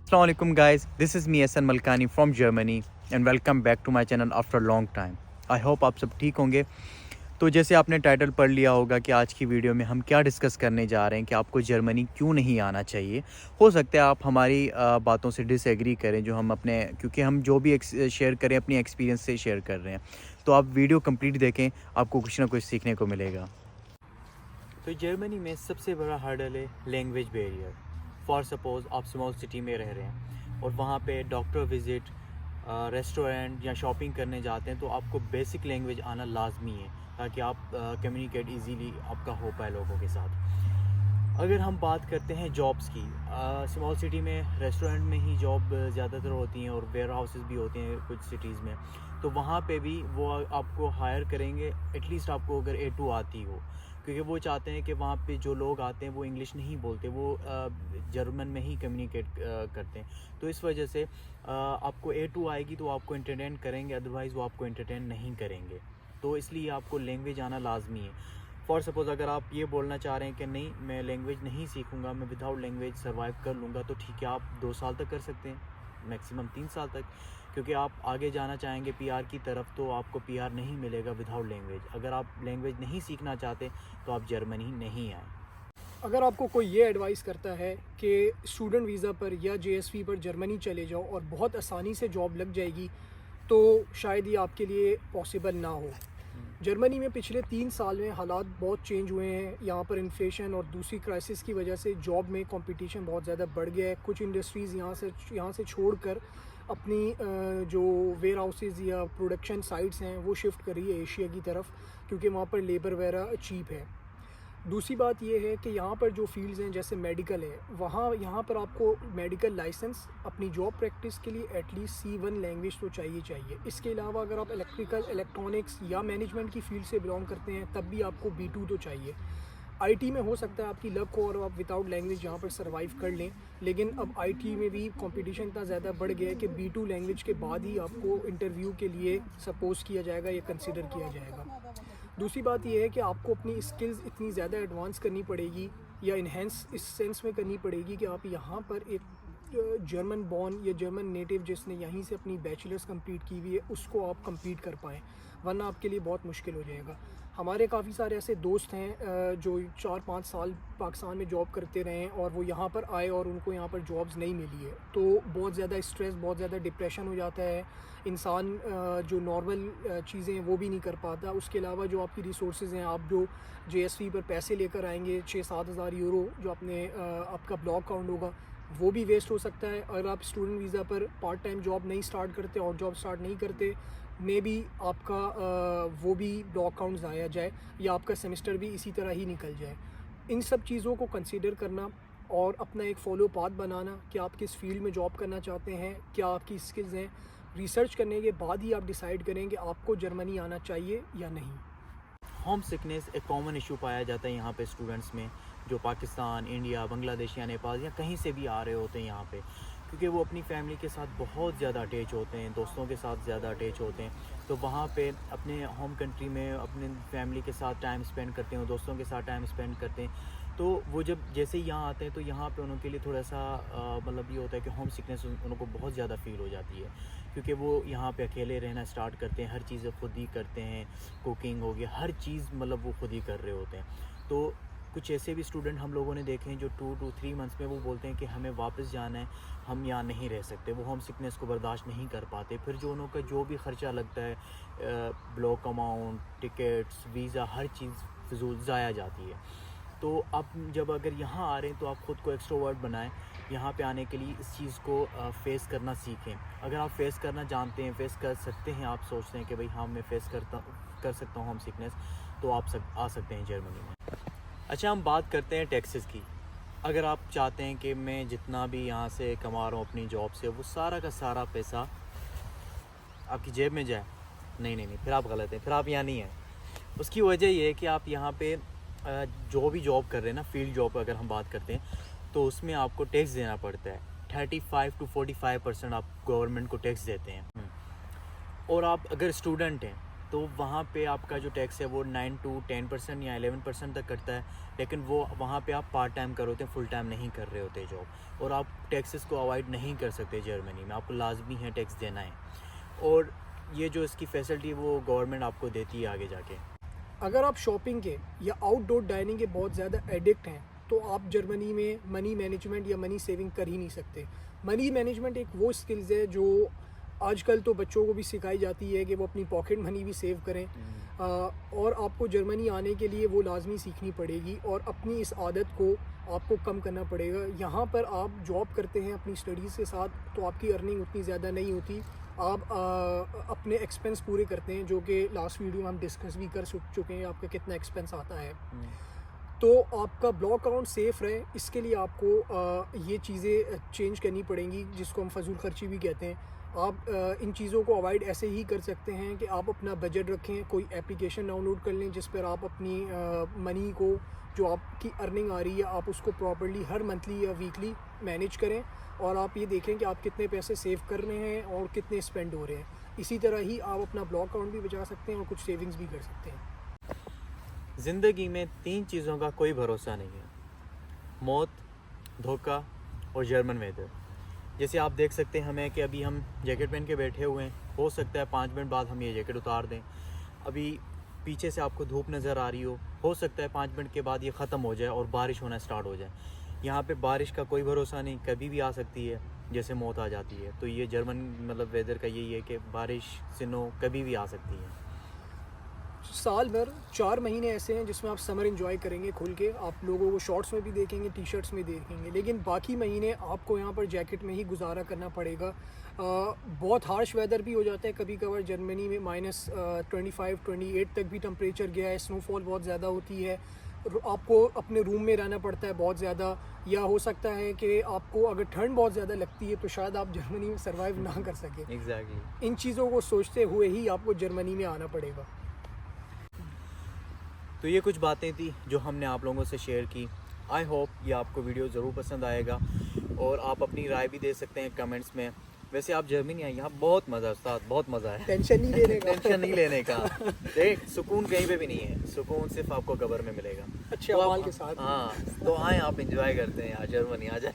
Assalamualaikum guys, this is me Hassan Malkani from Germany and welcome back to my channel after a long time. I hope आप सब ठीक होंगे। तो जैसे आपने टाइटल पढ़ लिया होगा कि आज की वीडियो में हम क्या डिस्कस करने जा रहे हैं कि आपको जर्मनी क्यों नहीं आना चाहिए। हो सकता है आप हमारी बातों से डिसएग्री करें जो हम अपने क्योंकि हम जो भी शेयर करें अपनी एक्सपीरियंस से शेयर कर रहे हैं। तो आप वीडियो कंप्लीट देखें, आपको कुछ ना कुछ सीखने को मिलेगा। तो जर्मनी में सबसे बड़ा हर्डल है लैंग्वेज बैरियर। फॉर सपोज़ आप स्मॉल सिटी में रह रहे हैं और वहाँ पे डॉक्टर विज़िट, रेस्टोरेंट या शॉपिंग करने जाते हैं तो आपको बेसिक लैंग्वेज आना लाजमी है ताकि आप कम्युनिकेट इजीली आपका हो पाए लोगों के साथ। अगर हम बात करते हैं जॉब्स की, स्मॉल सिटी में रेस्टोरेंट में ही जॉब ज़्यादातर होती हैं और वेयर हाउसेस भी होते हैं कुछ सिटीज़ में, तो वहाँ पे भी वो आपको हायर करेंगे एटलीस्ट आपको अगर A2 आती हो, क्योंकि वो चाहते हैं कि वहाँ पे जो लोग आते हैं वो इंग्लिश नहीं बोलते, वो जर्मन में ही कम्युनिकेट करते हैं। तो इस वजह से आपको A2 आएगी तो आपको एंटरटेन करेंगे, अदरवाइज़ वो आपको एंटरटेन नहीं करेंगे। तो इसलिए आपको लैंग्वेज आना लाजमी है। फॉर सपोज़ अगर आप ये बोलना चाह रहे हैं कि नहीं मैं लैंग्वेज नहीं सीखूंगा, मैं विदाउट लैंग्वेज सर्वाइव कर लूँगा, तो ठीक है, आप 2 साल तक कर सकते हैं, मैक्सिमम 3 साल तक, क्योंकि आप आगे जाना चाहेंगे पीआर की तरफ तो आपको पीआर नहीं मिलेगा विदाउट लैंग्वेज। अगर आप लैंग्वेज नहीं सीखना चाहते तो आप जर्मनी नहीं आए। अगर आपको कोई ये एडवाइस करता है कि स्टूडेंट वीज़ा पर या जेएसवी पर जर्मनी चले जाओ और बहुत आसानी से जॉब लग जाएगी, तो शायद ये आपके लिए पॉसिबल ना हो। जर्मनी में पिछले 3 साल में हालात बहुत चेंज हुए हैं। यहाँ पर इन्फ्लेशन और दूसरी क्राइसिस की वजह से जॉब में कंपटीशन बहुत ज़्यादा बढ़ गया है। कुछ इंडस्ट्रीज़ यहाँ से छोड़कर अपनी जो वेयर हाउसेज़ या प्रोडक्शन साइट्स हैं वो शिफ्ट कर रही है एशिया की तरफ, क्योंकि वहाँ पर लेबर वगैरह चीप है। दूसरी बात ये है कि यहाँ पर जो फील्ड्स हैं जैसे मेडिकल है, यहाँ पर आपको मेडिकल लाइसेंस अपनी जॉब प्रैक्टिस के लिए एटलीस्ट C1 लैंग्वेज तो चाहिए। इसके अलावा अगर आप इलेक्ट्रिकल, इलेक्ट्रॉनिक्स या मैनेजमेंट की फील्ड से बिलोंग करते हैं तब भी आपको B2 तो चाहिए। आईटी में हो सकता है आपकी लक हो और आप विदाउट लैंग्वेज यहाँ पर सर्वाइव कर लें, लेकिन अब आईटी में भी कंपटीशन इतना ज़्यादा बढ़ गया है कि B2 लैंग्वेज के बाद ही आपको इंटरव्यू के लिए सपोज किया जाएगा या कंसिडर किया जाएगा। दूसरी बात यह है कि आपको अपनी स्किल्स इतनी ज़्यादा एडवांस करनी पड़ेगी या इन्हेंस इस सेंस में करनी पड़ेगी कि आप यहाँ पर एक जर्मन बॉर्न या जर्मन नेटिव जिसने यहीं से अपनी बैचलर्स कंप्लीट की हुई है उसको आप कंप्लीट कर पाएँ, वरना आपके लिए बहुत मुश्किल हो जाएगा। हमारे काफ़ी सारे ऐसे दोस्त हैं जो 4-5 साल पाकिस्तान में जॉब करते रहे हैं और वो यहाँ पर आए और उनको यहाँ पर जॉब्स नहीं मिली है, तो बहुत ज़्यादा स्ट्रेस, बहुत ज़्यादा डिप्रेशन हो जाता है। इंसान जो नॉर्मल चीज़ें हैं वो भी नहीं कर पाता। उसके अलावा जो आपकी रिसोर्सेज हैं, आप जो जेएसवी पर पैसे लेकर आएंगे 6-7 हज़ार यूरो जो आपका ब्लॉक काउंट होगा, वो भी वेस्ट हो सकता है। अगर आप स्टूडेंट वीज़ा पर पार्ट टाइम जॉब नहीं स्टार्ट करते और जॉब स्टार्ट नहीं करते, मे बी आपका वो भी ब्लॉक काउंट ज़ाया जाए या आपका सेमेस्टर भी इसी तरह ही निकल जाए। इन सब चीज़ों को कंसीडर करना और अपना एक फॉलो पाथ बनाना कि आप किस फील्ड में जॉब करना चाहते हैं, क्या आपकी स्किल्स हैं, रिसर्च करने के बाद ही आप डिसाइड करें कि आपको जर्मनी आना चाहिए या नहीं। होम सिकनेस एक कॉमन इशू पाया जाता है यहाँ पे स्टूडेंट्स में, जो पाकिस्तान, इंडिया, बांग्लादेश या नेपाल या कहीं से भी आ रहे होते हैं यहाँ पे, क्योंकि वो अपनी फैमिली के साथ बहुत ज़्यादा अटैच होते हैं, दोस्तों के साथ ज़्यादा अटैच होते हैं। तो वहाँ पे अपने होम कंट्री में अपने फैमिली के साथ टाइम स्पेंड करते हैं, दोस्तों के साथ टाइम स्पेंड करते हैं। तो वो जब जैसे ही यहाँ आते हैं तो यहाँ पे उनके लिए थोड़ा सा मतलब ये होता है कि होम सिकनेस उनको बहुत ज़्यादा फील हो जाती है, क्योंकि वो यहाँ पे अकेले रहना स्टार्ट करते हैं, हर चीज़ खुद ही करते हैं, कुकिंग हो गया, हर चीज़ मतलब वो खुद ही कर रहे होते हैं। तो कुछ ऐसे भी स्टूडेंट हम लोगों ने देखे हैं जो 2 to 3 मंथ्स में वो बोलते हैं कि हमें वापस जाना है, हम यहाँ नहीं रह सकते, वो होम सिकनेस को बर्दाश्त नहीं कर पाते। फिर जो उनका जो भी ख़र्चा लगता है, ब्लॉक अमाउंट, टिकट्स, वीज़ा, हर चीज़ फिजूल ज़ाया जाती है। तो आप जब अगर यहाँ आ रहे हैं तो आप ख़ुद को एक्सट्रोवर्ट बनाएं, यहाँ पे आने के लिए इस चीज़ को फेस करना सीखें। अगर आप फेस करना जानते हैं, फेस कर सकते हैं, आप सोचते हैं कि भाई हाँ मैं फेस कर सकता हूँ होम सिकनेस, तो आप आ सकते हैं जर्मनी में। अच्छा, हम बात करते हैं टैक्सेस की। अगर आप चाहते हैं कि मैं जितना भी यहाँ से कमा रहा हूँ अपनी जॉब से वो सारा का सारा पैसा आपकी जेब में जाए, नहीं, फिर आप गलत हैं, फिर आप यहाँ नहीं हैं। उसकी वजह ये है कि आप यहाँ पे जो भी जॉब कर रहे हैं ना, फील्ड जॉब अगर हम बात करते हैं तो उसमें आपको टैक्स देना पड़ता है। 35 to 45% आप गवर्नमेंट को टैक्स देते हैं। और आप अगर स्टूडेंट हैं तो वहाँ पे आपका जो टैक्स है वो 9 to 10% या 11% तक कटता है, लेकिन वो वहाँ पे आप पार्ट टाइम कर रहे होते हैं, फुल टाइम नहीं कर रहे होते जॉब, और आप टैक्सेस को अवॉइड नहीं कर सकते जर्मनी में, आपको लाजमी है टैक्स देना है। और ये जो इसकी फैसिलिटी है वो गवर्नमेंट आपको देती है आगे जाके। अगर आप शॉपिंग के या आउटडोर डाइनिंग के बहुत ज़्यादा एडिक्ट हैं तो आप जर्मनी में मनी मैनेजमेंट या मनी सेविंग कर ही नहीं सकते। मनी मैनेजमेंट एक वो स्किल्स है जो आजकल तो बच्चों को भी सिखाई जाती है कि वो अपनी पॉकेट मनी भी सेव करें, और आपको जर्मनी आने के लिए वो लाजमी सीखनी पड़ेगी और अपनी इस आदत को आपको कम करना पड़ेगा। यहाँ पर आप जॉब करते हैं अपनी स्टडीज़ के साथ तो आपकी अर्निंग उतनी ज़्यादा नहीं होती, आप अपने एक्सपेंस पूरे करते हैं, जो कि लास्ट वीडियो में हम डिस्कस भी कर चुके हैं आपका कितना एक्सपेंस आता है। तो आपका ब्लॉक अकाउंट सेफ़ रहे इसके लिए आपको ये चीज़ें चेंज करनी पड़ेंगी, जिसको हम फजूल खर्ची भी कहते हैं। आप इन चीज़ों को अवॉइड ऐसे ही कर सकते हैं कि आप अपना बजट रखें, कोई एप्लीकेशन डाउनलोड कर लें जिस पर आप अपनी मनी को, जो आपकी अर्निंग आ रही है, आप उसको प्रॉपर्ली हर मंथली या वीकली मैनेज करें, और आप ये देखें कि आप कितने पैसे सेव कर रहे हैं और कितने स्पेंड हो रहे हैं। इसी तरह ही आप अपना ब्लॉक अकाउंट भी बचा सकते हैं और कुछ सेविंग्स भी कर सकते हैं। ज़िंदगी में 3 चीज़ों का कोई भरोसा नहीं है: मौत, धोखा और जर्मन वेदर। जैसे आप देख सकते हैं हमें कि अभी हम जैकेट पहन के बैठे हुए हैं, हो सकता है 5 मिनट बाद हम ये जैकेट उतार दें। अभी पीछे से आपको धूप नज़र आ रही हो सकता है 5 मिनट के बाद ये ख़त्म हो जाए और बारिश होना स्टार्ट हो जाए। यहाँ पे बारिश का कोई भरोसा नहीं, कभी भी आ सकती है, जैसे मौत आ जाती है। तो ये जर्मन मतलब वेदर का यही है कि बारिश स्नो कभी भी आ सकती है। साल भर 4 महीने ऐसे हैं जिसमें आप समर एंजॉय करेंगे खुल के, आप लोगों को शॉर्ट्स में भी देखेंगे, टी शर्ट्स में देखेंगे, लेकिन बाकी महीने आपको यहाँ पर जैकेट में ही गुजारा करना पड़ेगा। बहुत हार्श वेदर भी हो जाता है कभी कभार जर्मनी में, -25-28 तक भी टेम्परेचर गया है, स्नोफॉल बहुत ज़्यादा होती है, आपको अपने रूम में रहना पड़ता है बहुत ज़्यादा, या हो सकता है कि आपको अगर ठंड बहुत ज़्यादा लगती है तो शायद आप जर्मनी में सर्वाइव ना कर सकें। एग्जैक्टली। इन चीज़ों को सोचते हुए ही आपको जर्मनी में आना पड़ेगा। तो ये कुछ बातें थी जो हमने आप लोगों से शेयर की। आई होप ये आपको वीडियो ज़रूर पसंद आएगा और आप अपनी राय भी दे सकते हैं कमेंट्स में। वैसे आप जर्मनी आए, यहाँ बहुत मज़ा उस्ताद, बहुत मज़ा है। टेंशन नहीं लेने का। टेंशन नहीं लेने का। देख, सुकून कहीं पे भी नहीं है, सुकून सिर्फ आपको कब्र में मिलेगा अच्छे तो अमाल के साथ। हाँ, तो आए आप इंजॉय करते हैं, यहाँ जर्मनी आ जाए।